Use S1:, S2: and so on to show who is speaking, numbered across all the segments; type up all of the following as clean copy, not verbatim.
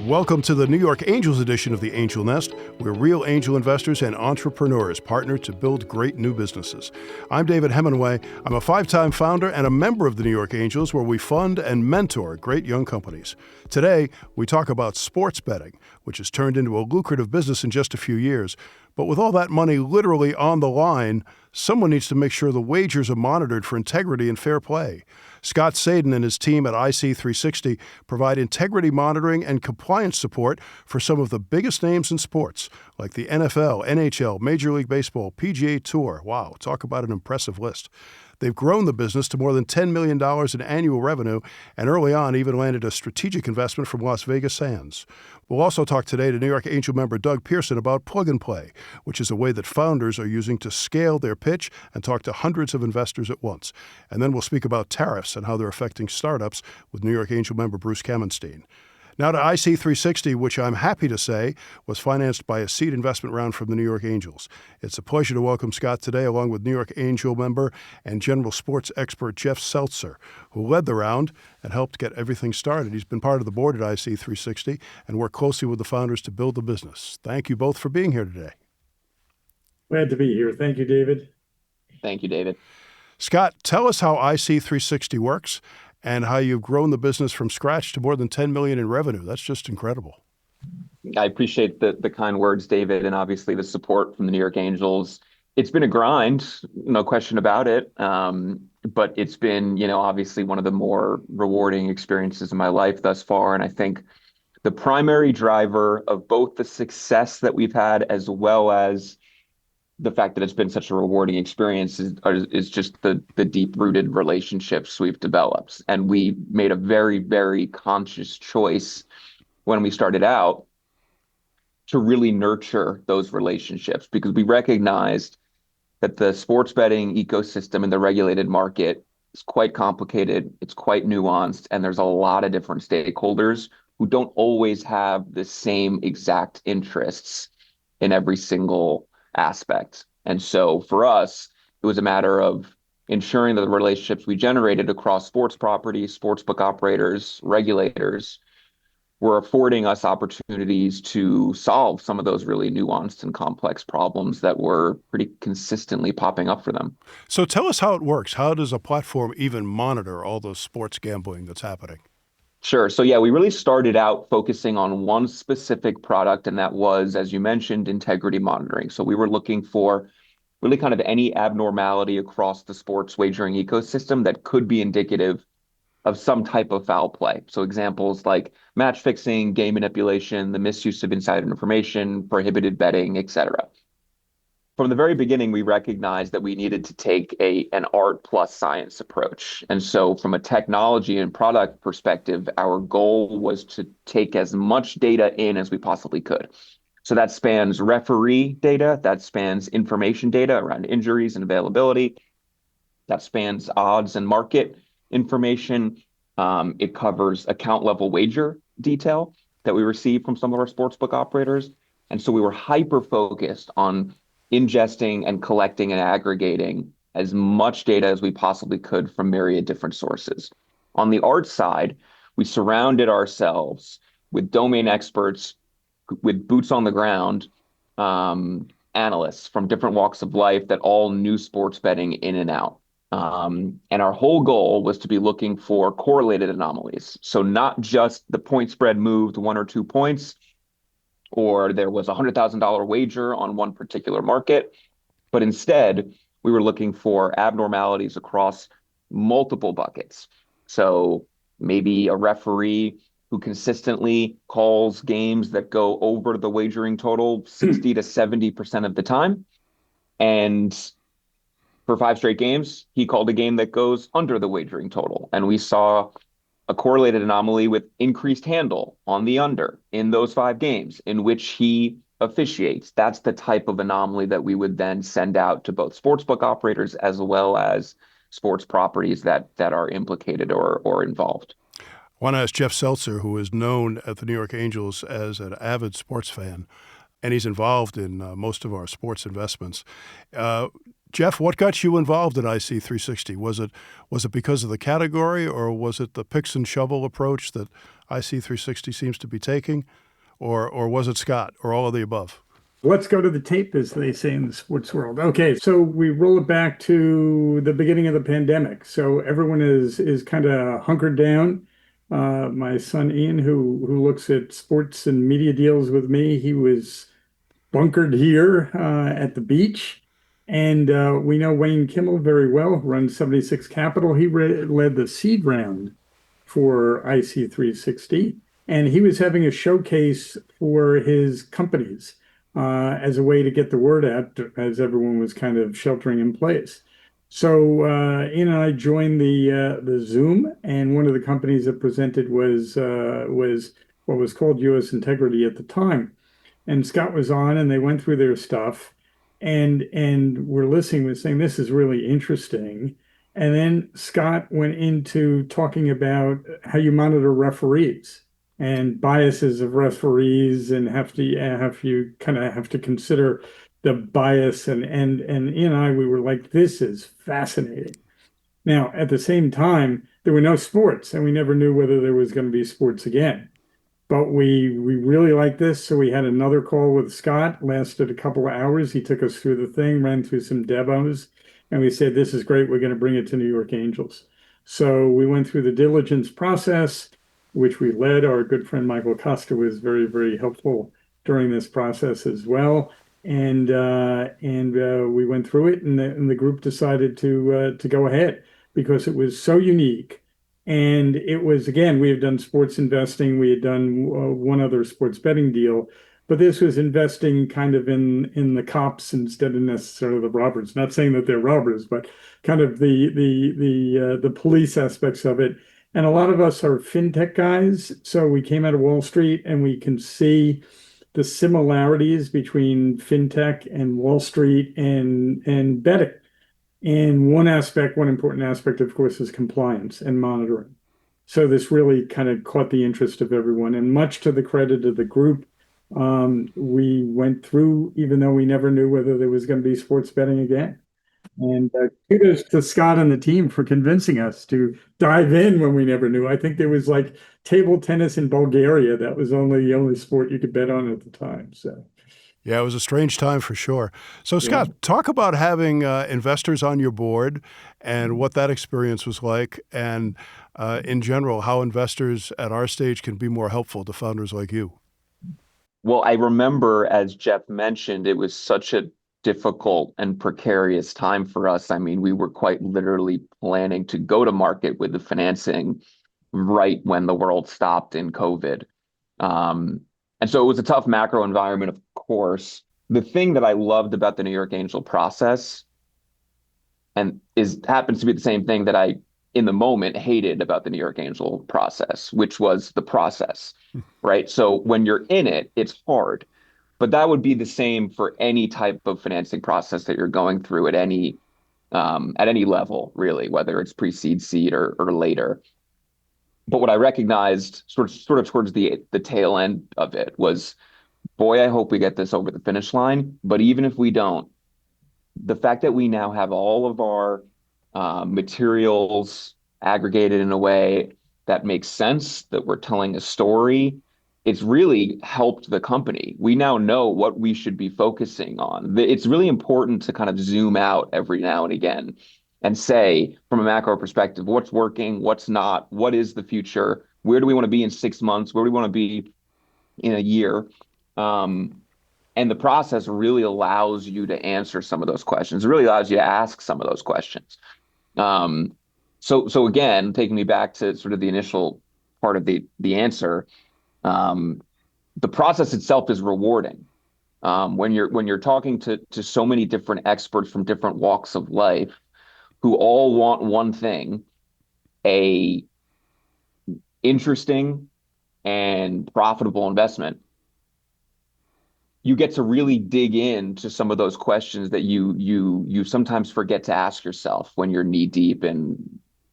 S1: Welcome to the New York Angels edition of the Angel Nest, where real angel investors and entrepreneurs partner to build great new businesses. I'm David Hemingway. I'm a 5-time founder and a member of the New York Angels, where we fund and mentor great young companies. Today, we talk about sports betting, which has turned into a lucrative business in just a few years. But with all that money literally on the line, someone needs to make sure the wagers are monitored for integrity and fair play. Scott Sadin and his team at IC360 provide integrity monitoring and compliance support for some of the biggest names in sports, like the NFL, NHL, Major League Baseball, PGA Tour. Wow, talk about an impressive list. They've grown the business to more than $10 million in annual revenue, and early on even landed a strategic investment from Las Vegas Sands. We'll also talk today to New York Angel member Doug Pearson about plug and play, which is a way that founders are using to scale their pitch and talk to hundreds of investors at once. And then we'll speak about tariffs and how they're affecting startups with New York Angel member Bruce Kaminstein. Now to IC360, which I'm happy to say was financed by a seed investment round from the New York Angels. It's a pleasure to welcome Scott today, along with New York Angel member and general sports expert Jeff Seltzer, who led the round and helped get everything started. He's been part of the board at IC360 and worked closely with the founders to build the business. Thank you both for being here today.
S2: Glad to be here. Thank you, David.
S3: Thank you, David.
S1: Scott, tell us how IC360 works and how you've grown the business from scratch to more than $10 million in revenue. That's just incredible.
S3: I appreciate the kind words, David, and obviously the support from the New York Angels. It's been a grind, no question about it. But it's been, obviously one of the more rewarding experiences in my life thus far. And I think the primary driver of both the success that we've had, as well as the fact that it's been such a rewarding experience, is just the deep-rooted relationships we've developed. And we made a very, very conscious choice when we started out to really nurture those relationships, because we recognized that the sports betting ecosystem in the regulated market is quite complicated, it's quite nuanced, and there's a lot of different stakeholders who don't always have the same exact interests in every single aspect. And so for us, it was a matter of ensuring that the relationships we generated across sports properties, sportsbook operators, regulators were affording us opportunities to solve some of those really nuanced and complex problems that were pretty consistently popping up for them.
S1: So tell us how it works. How does a platform even monitor all those sports gambling that's happening?
S3: Sure. So yeah, we really started out focusing on one specific product, and that was, as you mentioned, integrity monitoring. So we were looking for really kind of any abnormality across the sports wagering ecosystem that could be indicative of some type of foul play. So examples like match fixing, game manipulation, the misuse of insider information, prohibited betting, etc. From the very beginning, we recognized that we needed to take an art plus science approach. And so from a technology and product perspective, our goal was to take as much data in as we possibly could. So that spans referee data, that spans information data around injuries and availability, that spans odds and market information. It covers account level wager detail that we receive from some of our sportsbook operators. And so we were hyper focused on ingesting and collecting and aggregating as much data as we possibly could from myriad different sources. On the art side, we surrounded ourselves with domain experts, with boots on the ground, analysts from different walks of life that all knew sports betting in and out. And our whole goal was to be looking for correlated anomalies. So not just the point spread moved 1 or 2 points, or there was a $100,000 wager on one particular market, but instead we were looking for abnormalities across multiple buckets. So maybe a referee who consistently calls games that go over the wagering total 60 to 70% of the time. And for 5 straight games, he called a game that goes under the wagering total. And we saw a correlated anomaly with increased handle on the under in those 5 games in which he officiates. That's the type of anomaly that we would then send out to both sportsbook operators as well as sports properties that are implicated or involved.
S1: I want to ask Jeff Seltzer, who is known at the New York Angels as an avid sports fan, and he's involved in most of our sports investments. Jeff, what got you involved in IC360? Was it because of the category, or was it the picks and shovel approach that IC360 seems to be taking, or was it Scott, or all of the above?
S2: Let's go to the tape, as they say in the sports world. Okay, so we roll it back to the beginning of the pandemic. So everyone is kind of hunkered down. My son Ian, who looks at sports and media deals with me, he was bunkered here at the beach. And we know Wayne Kimmel very well, runs 76 Capital. He led the seed round for IC360, and he was having a showcase for his companies as a way to get the word out as everyone was kind of sheltering in place. So Ian and I joined the Zoom, and one of the companies that presented was what was called U.S. Integrity at the time. And Scott was on, and they went through their stuff, and we're listening, we're saying this is really interesting. And then Scott went into talking about how you monitor referees and biases of referees, and you kind of have to consider the bias. And Ian and I, we were like, this is fascinating. Now, at the same time, there were no sports, and we never knew whether there was going to be sports again. But we really liked this, so we had another call with Scott, lasted a couple of hours. He took us through the thing, ran through some demos, and we said, this is great. We're going to bring it to New York Angels. So we went through the diligence process, which we led. Our good friend Michael Costa was very, very helpful during this process as well. And we went through it, and the group decided to go ahead because it was so unique. And it was, again, we had done sports investing. We had done one other sports betting deal, but this was investing kind of in the cops instead of necessarily the robbers. Not saying that they're robbers, but kind of the police aspects of it. And a lot of us are fintech guys, so we came out of Wall Street, and we can see the similarities between fintech and Wall Street and betting. And one important aspect, of course, is compliance and monitoring. So this really kind of caught the interest of everyone. And much to the credit of the group, we went through, even though we never knew whether there was going to be sports betting again. And kudos to Scott and the team for convincing us to dive in when we never knew. I think there was like table tennis in Bulgaria. That was only the only sport you could bet on at the time. So.
S1: Yeah, it was a strange time for sure. So, Scott, talk about having investors on your board and what that experience was like, and in general, how investors at our stage can be more helpful to founders like you.
S3: Well, I remember, as Jeff mentioned, it was such a difficult and precarious time for us. I mean, we were quite literally planning to go to market with the financing right when the world stopped in COVID. And so it was a tough macro environment, of course. The thing that I loved about the New York Angel process, and happens to be the same thing that I, in the moment, hated about the New York Angel process, which was the process, right? So when you're in it, it's hard. But that would be the same for any type of financing process that you're going through at any level, really, whether it's pre-seed, seed, or later. But what I recognized sort of towards the tail end of it was, boy, I hope we get this over the finish line. But even if we don't, the fact that we now have all of our materials aggregated in a way that makes sense, that we're telling a story, it's really helped the company. We now know what we should be focusing on. It's really important to kind of zoom out every now and again and say, from a macro perspective, what's working, what's not, what is the future, where do we want to be in 6 months, where do we want to be in a year? And the process really allows you to answer some of those questions. It really allows you to ask some of those questions. So again, taking me back to sort of the initial part of the answer, the process itself is rewarding. When you're talking to so many different experts from different walks of life who all want one thing, a interesting and profitable investment, you get to really dig into some of those questions that you sometimes forget to ask yourself when you're knee deep in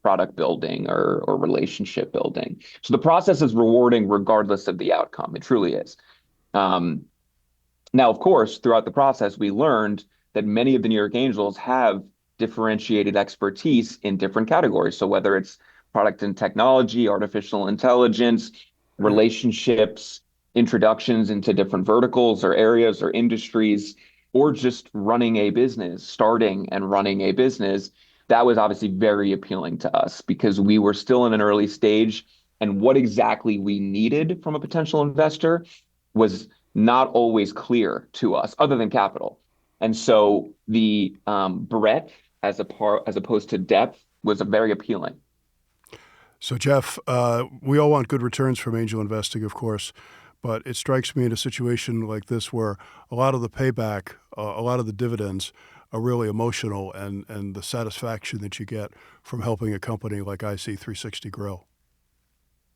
S3: product building or relationship building. So the process is rewarding regardless of the outcome. It truly is. Now, of course, throughout the process, we learned that many of the New York Angels have differentiated expertise in different categories. So whether it's product and technology, artificial intelligence, relationships, introductions into different verticals or areas or industries, or just running a business, starting and running a business, that was obviously very appealing to us because we were still in an early stage. And what exactly we needed from a potential investor was not always clear to us, other than capital. And so the breadth as opposed to depth was very appealing.
S1: So, Jeff, we all want good returns from angel investing, of course, but it strikes me in a situation like this where a lot of the payback, a lot of the dividends are really emotional and the satisfaction that you get from helping a company like IC360 grow.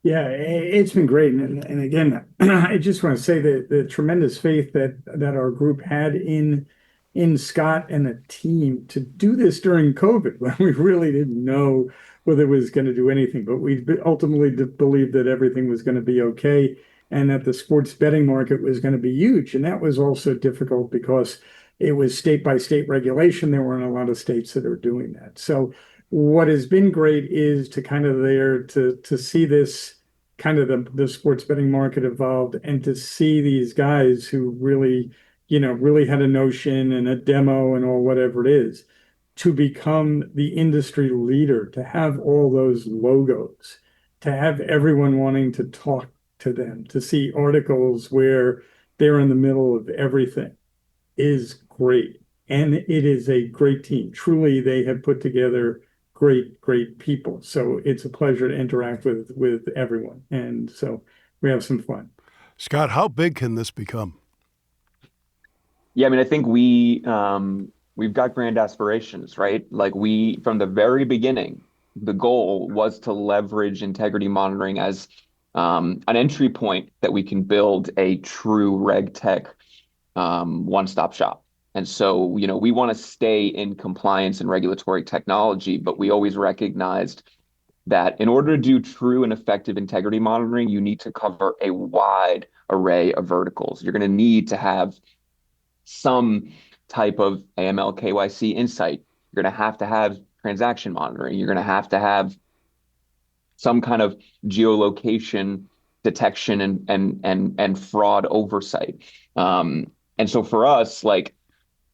S2: Yeah, it's been great. And again, I just want to say that the tremendous faith that our group had in Scott and the team to do this during COVID when we really didn't know whether it was going to do anything. But we ultimately believed that everything was going to be okay and that the sports betting market was going to be huge. And that was also difficult because it was state by state regulation. There weren't a lot of states that are doing that. So what has been great is to kind of there to see this kind of the sports betting market evolved and to see these guys who really, really had a notion and a demo and all whatever it is to become the industry leader, to have all those logos, to have everyone wanting to talk to them, to see articles where they're in the middle of everything is great. And it is a great team. Truly, they have put together great people. So it's a pleasure to interact with everyone. And so we have some fun.
S1: Scott, how big can this become?
S3: Yeah, I mean, I think we've got grand aspirations, right? Like we from the very beginning, the goal was to leverage integrity monitoring as an entry point that we can build a true reg tech one-stop shop. And so, we want to stay in compliance and regulatory technology, but we always recognized that in order to do true and effective integrity monitoring, you need to cover a wide array of verticals. You're going to need to have some type of AML KYC insight. You're going to have transaction monitoring. You're going to have some kind of geolocation detection and fraud oversight. And so for us,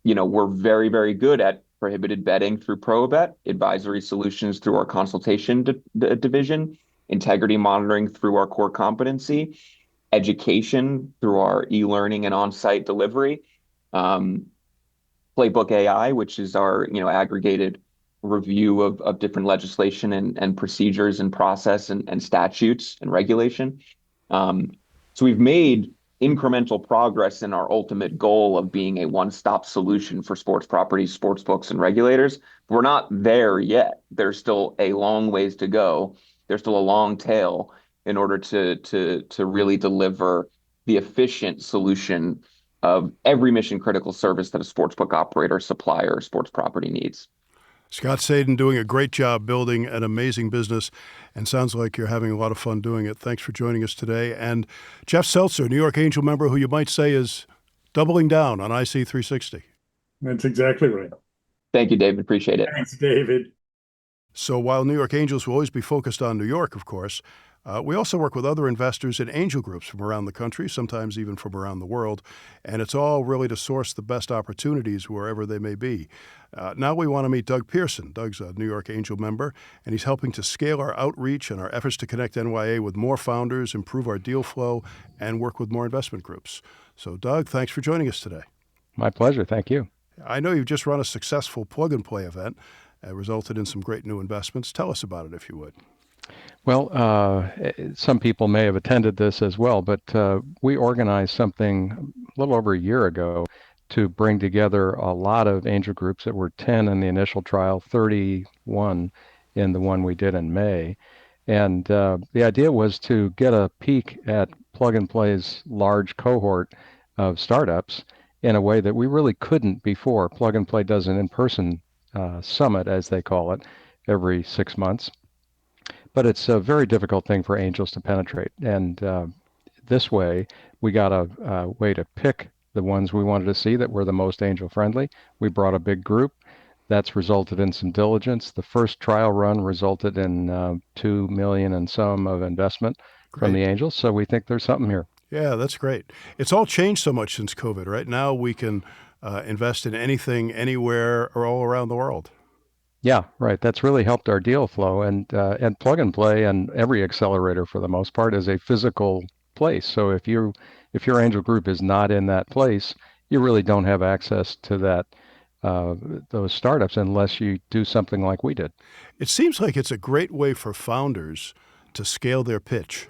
S3: we're very, very good at prohibited betting through Probet, advisory solutions through our consultation division, integrity monitoring through our core competency, education through our e-learning and on-site delivery, Playbook AI, which is our aggregated review of different legislation and procedures and process and statutes and regulation. So we've made incremental progress in our ultimate goal of being a one-stop solution for sports properties, sports books, and regulators. We're not there yet. There's still a long ways to go. There's still a long tail in order to really deliver the efficient solution of every mission critical service that a sportsbook operator, supplier, or sports property needs.
S1: Scott Sadin doing a great job building an amazing business, and sounds like you're having a lot of fun doing it. Thanks for joining us today. And Jeff Seltzer, New York Angel member, who you might say is doubling down on IC360.
S2: That's exactly right.
S3: Thank you, David. Appreciate it.
S2: Thanks, David.
S1: So while New York Angels will always be focused on New York, of course, we also work with other investors in angel groups from around the country, sometimes even from around the world, and it's all really to source the best opportunities wherever they may be. Now we want to meet Doug Pearson. Doug's a New York Angel member, and he's helping to scale our outreach and our efforts to connect NYA with more founders, improve our deal flow, and work with more investment groups. So Doug, thanks for joining us today.
S4: My pleasure. Thank you.
S1: I know you've just run a successful plug-and-play event, resulted in some great new investments. Tell us about it, if you would.
S4: Well, some people may have attended this as well, but we organized something a little over a year ago to bring together a lot of angel groups that were 10 in the initial trial, 31 in the one we did in May. And the idea was to get a peek at Plug and Play's large cohort of startups in a way that we really couldn't before. Plug and Play does an in-person summit, as they call it, every 6 months. But it's a very difficult thing for angels to penetrate. And this way, we got a way to pick the ones we wanted to see that were the most angel friendly. We brought a big group. That's resulted in some diligence. The first trial run resulted in $2 million and some of investment from
S1: Great.
S4: the angels. So we think there's something here.
S1: Yeah, that's great. It's all changed so much since COVID, right? Now we can invest in anything, anywhere, or all around the world.
S4: Yeah, right. That's really helped our deal flow, and Plug and Play and every accelerator for the most part is a physical place. So if your angel group is not in that place, you really don't have access to that those startups unless you do something like we did.
S1: It seems like it's a great way for founders to scale their pitch.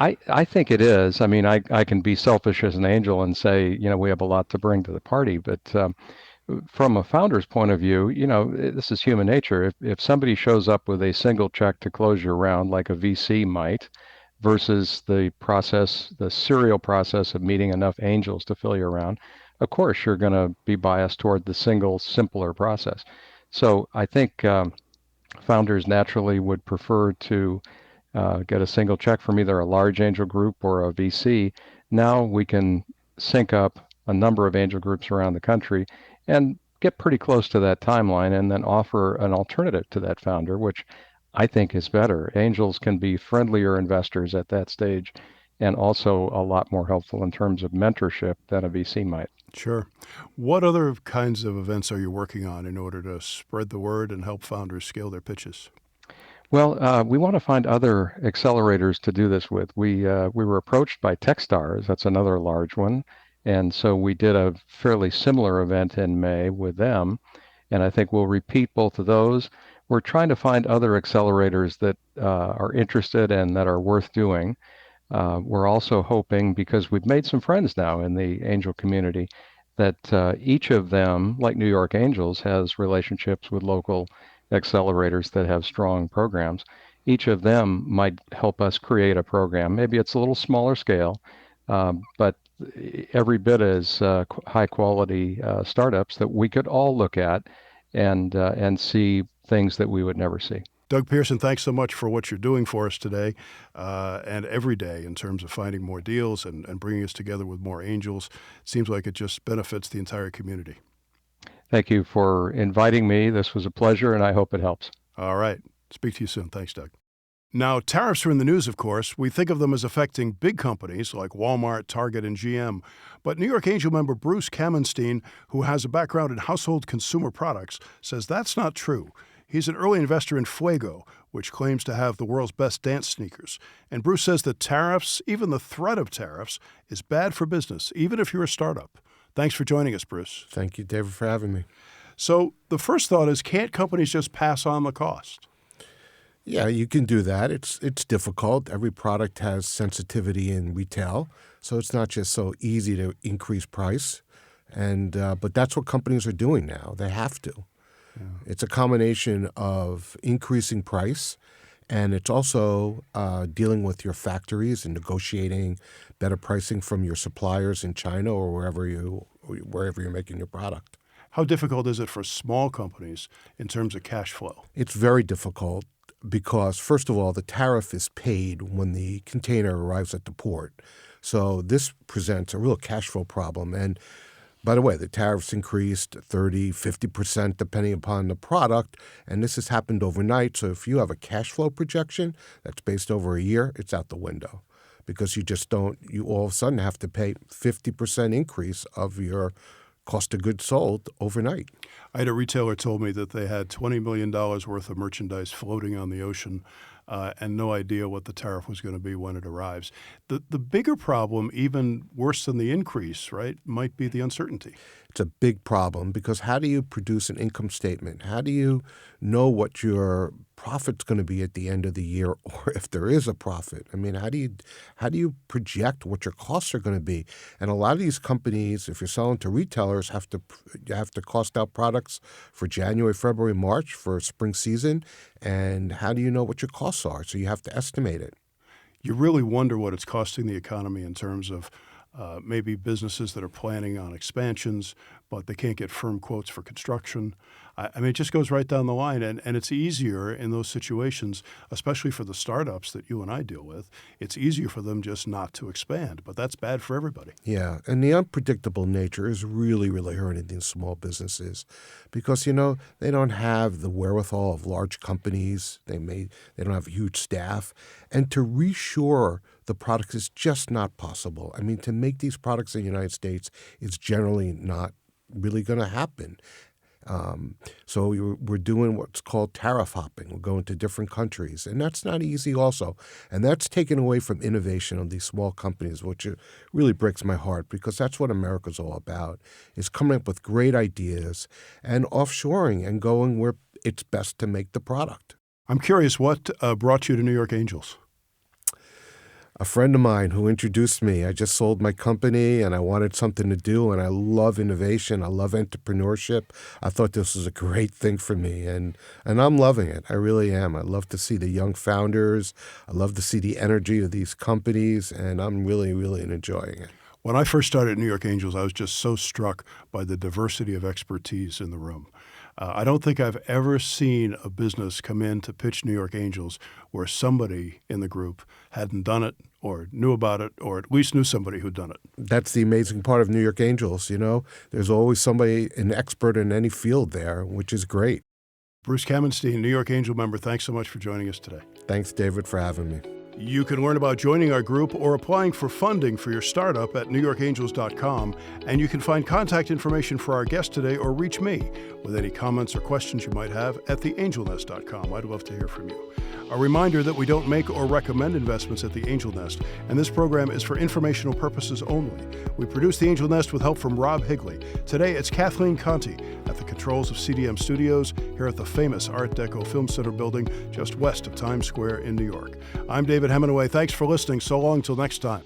S4: I think it is. I mean, I can be selfish as an angel and say, we have a lot to bring to the party, but from a founder's point of view, this is human nature. If somebody shows up with a single check to close your round, like a VC might, versus the serial process of meeting enough angels to fill your round, of course you're going to be biased toward the single, simpler process. So I think founders naturally would prefer to get a single check from either a large angel group or a VC. Now we can sync up a number of angel groups around the country and get pretty close to that timeline and then offer an alternative to that founder, which I think is better. Angels can be friendlier investors at that stage and also a lot more helpful in terms of mentorship than a VC might.
S1: Sure. What other kinds of events are you working on in order to spread the word and help founders scale their pitches?
S4: Well, we want to find other accelerators to do this with. We were approached by Techstars. That's another large one. And so we did a fairly similar event in May with them. And I think we'll repeat both of those. We're trying to find other accelerators that are interested and that are worth doing. We're also hoping, because we've made some friends now in the angel community, that each of them, like New York Angels, has relationships with local accelerators that have strong programs. Each of them might help us create a program. Maybe it's a little smaller scale, but every bit as high quality startups that we could all look at and see things that we would never see.
S1: Doug Pearson, thanks so much for what you're doing for us today and every day in terms of finding more deals and bringing us together with more angels. It seems like it just benefits the entire community.
S4: Thank you for inviting me. This was a pleasure, and I hope it helps.
S1: All right. Speak to you soon. Thanks, Doug. Now, tariffs are in the news, of course. We think of them as affecting big companies like Walmart, Target, and GM. But New York Angel member Bruce Kaminstein, who has a background in household consumer products, says that's not true. He's an early investor in Fuego, which claims to have the world's best dance sneakers. And Bruce says that tariffs, even the threat of tariffs, is bad for business, even if you're a startup. Thanks for joining us, Bruce.
S5: Thank you, David, for having me.
S1: So the first thought is, can't companies just pass on the cost?
S5: Yeah, you can do that. It's difficult. Every product has sensitivity in retail, so it's not just so easy to increase price. But that's what companies are doing now. They have to. Yeah. It's a combination of increasing price, and it's also dealing with your factories and negotiating better pricing from your suppliers in China or wherever you're making your product.
S1: How difficult is it for small companies in terms of cash flow?
S5: It's very difficult because, first of all, the tariff is paid when the container arrives at the port. So this presents a real cash flow problem. And by the way, the tariffs increased 30, 50% depending upon the product, and this has happened overnight. So if you have a cash flow projection that's based over a year, it's out the window because you all of a sudden have to pay 50% increase of your cost of goods sold overnight.
S1: I had a retailer told me that they had $20 million worth of merchandise floating on the ocean and no idea what the tariff was going to be when it arrives. The bigger problem, even worse than the increase, right, might be the uncertainty.
S5: It's a big problem because how do you produce an income statement? How do you know what your profit's going to be at the end of the year, or if there is a profit? I mean, how do you project what your costs are going to be? And a lot of these companies, if you're selling to retailers, you have to cost out products for January, February, March for spring season. And how do you know what your costs are? So you have to estimate it.
S1: You really wonder what it's costing the economy in terms of maybe businesses that are planning on expansions, but they can't get firm quotes for construction. I mean, it just goes right down the line, and it's easier in those situations, especially for the startups that you and I deal with. It's easier for them just not to expand, but that's bad for everybody.
S5: Yeah, and the unpredictable nature is really, really hurting these small businesses because, they don't have the wherewithal of large companies. They don't have huge staff. And to reshore the products is just not possible. I mean, to make these products in the United States is generally not really going to happen. So we're doing what's called tariff hopping. We're going to different countries, and that's not easy also. And that's taken away from innovation of these small companies, which really breaks my heart because that's what America's all about, is coming up with great ideas and offshoring and going where it's best to make the product.
S1: I'm curious, what brought you to New York Angels?
S5: A friend of mine who introduced me. I just sold my company and I wanted something to do, and I love innovation. I love entrepreneurship. I thought this was a great thing for me, and I'm loving it. I really am. I love to see the young founders. I love to see the energy of these companies, and I'm really, really enjoying it.
S1: When I first started at New York Angels, I was just so struck by the diversity of expertise in the room. I don't think I've ever seen a business come in to pitch New York Angels where somebody in the group hadn't done it or knew about it or at least knew somebody who'd done it.
S5: That's the amazing part of New York Angels, There's always somebody, an expert in any field there, which is great.
S1: Bruce Kaminstein, New York Angel member, thanks so much for joining us today.
S5: Thanks, David, for having me.
S1: You can learn about joining our group or applying for funding for your startup at newyorkangels.com, and you can find contact information for our guest today or reach me with any comments or questions you might have at theangelnest.com. I'd love to hear from you. A reminder that we don't make or recommend investments at The Angel Nest, and this program is for informational purposes only. We produce The Angel Nest with help from Rob Higley. Today, it's Kathleen Conti at the controls of CDM Studios here at the famous Art Deco Film Center building just west of Times Square in New York. I'm David Hemingway. Thanks for listening. So long till next time.